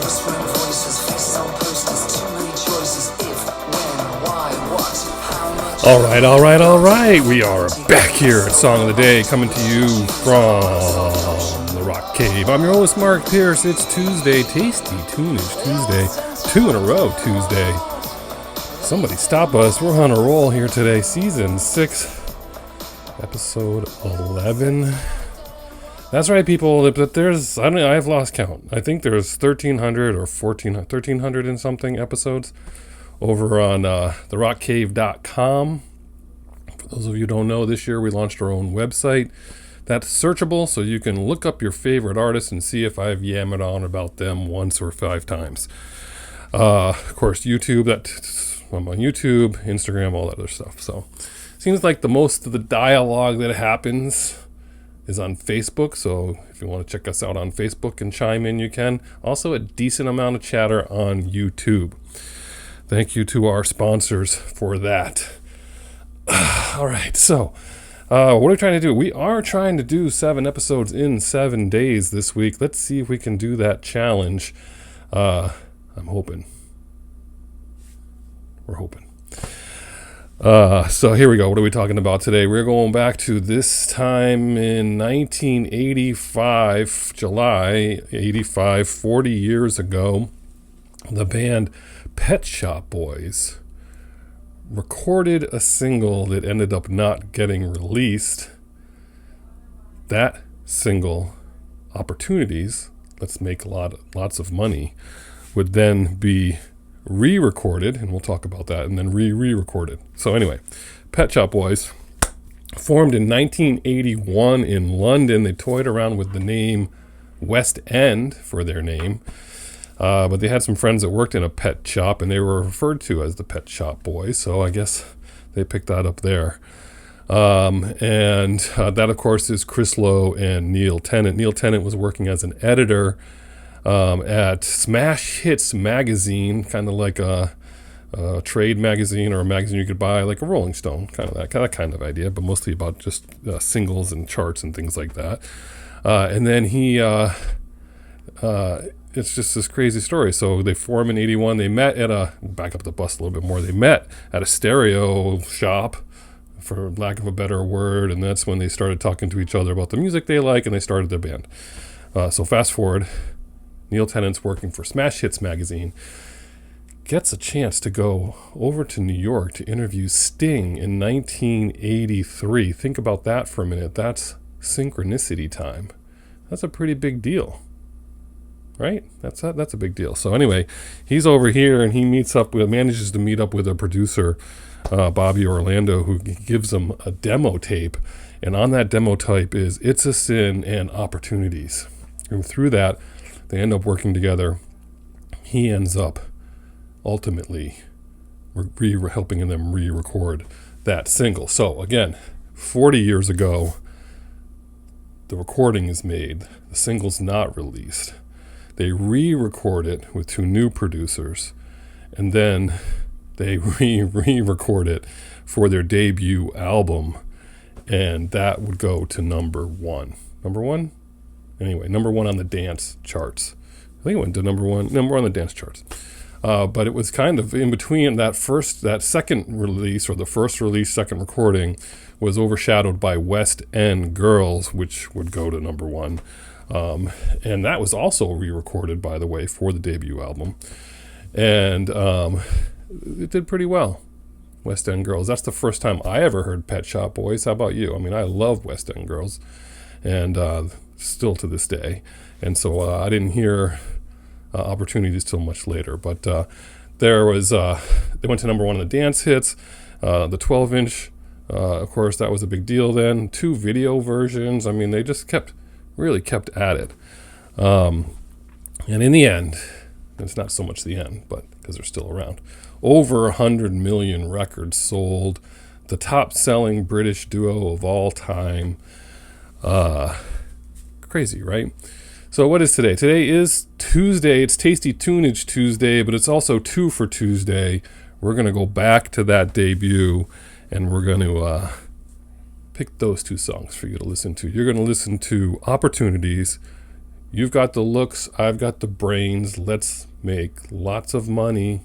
All right. We are back here at Song of the Day, coming to you from the Rock Cave. I'm your host, Mark Pierce. It's Tuesday, tasty Tuneage Tuesday, 2 in a row Tuesday. Somebody stop us. We're on a roll here today. Season 6, episode 11. That's right, people. But there's, I've lost count. I think there's 1,300 or 1,300 and something episodes over on therockcave.com. For those of you who don't know, this year we launched our own website that's searchable, so you can look up your favorite artists and see if I've yammered on about them once or 5 times. Of course, YouTube, I'm on YouTube, Instagram, all that other stuff. So seems like the most of the dialogue that happens is on Facebook. So if you want to check us out on Facebook and chime in, you can. Also a decent amount of chatter on YouTube. Thank you to our sponsors for that. All right, so what are we trying to do? We are trying to do 7 episodes in 7 days this week. Let's see if we can do that challenge. I'm hoping. We're hoping. So here we go. What are we talking about today? We're going back to this time in 1985, July 85, 40 years ago. The band Pet Shop Boys recorded a single that ended up not getting released. That single, Opportunities, Let's Make lots of money, would then be re-recorded, and we'll talk about that, and then re-recorded. So anyway, Pet Shop Boys formed in 1981 in London. They toyed around with the name West End for their name. But they had some friends that worked in a pet shop, and they were referred to as the Pet Shop Boys, so I guess they picked that up there. And that, of course, is Chris Lowe and Neil Tennant. Neil Tennant was working as an editor at Smash Hits magazine, kind of like a trade magazine or a magazine you could buy, like a Rolling Stone, kind of that kind of idea, but mostly about just singles and charts and things like that. And then he... it's just this crazy story. So they formed in 81. They met back up the bus a little bit more. They met at a stereo shop, for lack of a better word. And that's when they started talking to each other about the music they like, and they started their band. So fast forward, Neil Tennant's working for Smash Hits magazine, gets a chance to go over to New York to interview Sting in 1983. Think about that for a minute. That's synchronicity time. That's a pretty big deal. Right? That's a big deal. So anyway, he's over here and he manages to meet up with a producer, Bobby Orlando, who gives him a demo tape. And on that demo tape is It's a Sin and Opportunities. And through that, they end up working together. He ends up ultimately helping them re-record that single. So again, 40 years ago, the recording is made. The single's not released. They re-record it with 2 new producers, and then they re-record it for their debut album, and that would go to number 1. Number 1? Anyway, number 1 on the dance charts. I think it went to number 1 on the dance charts. But it was kind of in between that second release, or the first release, second recording, was overshadowed by West End Girls, which would go to number 1. And that was also re-recorded, by the way, for the debut album. And it did pretty well, West End Girls. That's the first time I ever heard Pet Shop Boys. How about you? I mean, I love West End Girls, and still to this day. And so I didn't hear Opportunities till much later. But they went to number 1 on the dance hits. The 12-inch, of course, that was a big deal then. 2 video versions. I mean, they just really kept at it. And in the end, it's not so much the end, but because they're still around, over 100 million records sold, the top selling British duo of all time. Crazy, right? So what is today? Today is Tuesday. It's Tasty Tuneage Tuesday, but it's also Two-fer Tuesday. We're going to go back to that debut, and we're going to pick those 2 songs for you to listen to. You're going to listen to Opportunities. You've got the looks, I've got the brains. Let's make lots of money.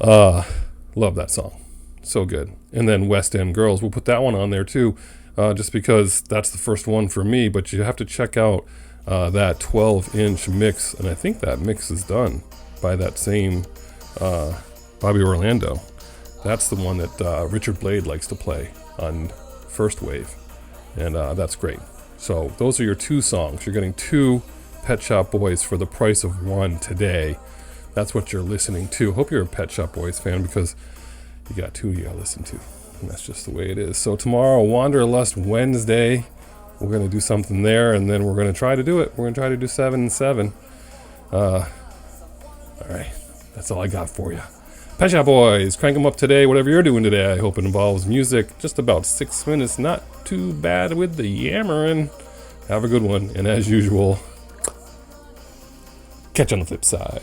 Love that song. So good. And then West End Girls, we'll put that one on there too, just because that's the first one for me. But you have to check out that 12-inch mix, and I think that mix is done by that same Bobby Orlando. That's the one that Richard Blade likes to play on First Wave, and that's great. So those are your two songs. You're getting two Pet Shop Boys for the price of one today. That's what you're listening to. Hope you're a Pet Shop Boys fan, because you got two you gotta listen to, and that's just the way it is. So tomorrow, Wanderlust Wednesday, we're gonna do something there, and then we're gonna try to do it. We're gonna try to do 7 and 7. All right, that's all I got for you. Pet Shop Boys, crank them up today. Whatever you're doing today, I hope it involves music. Just about 6 minutes, not too bad with the yammering. Have a good one, and as usual, catch you on the flip side.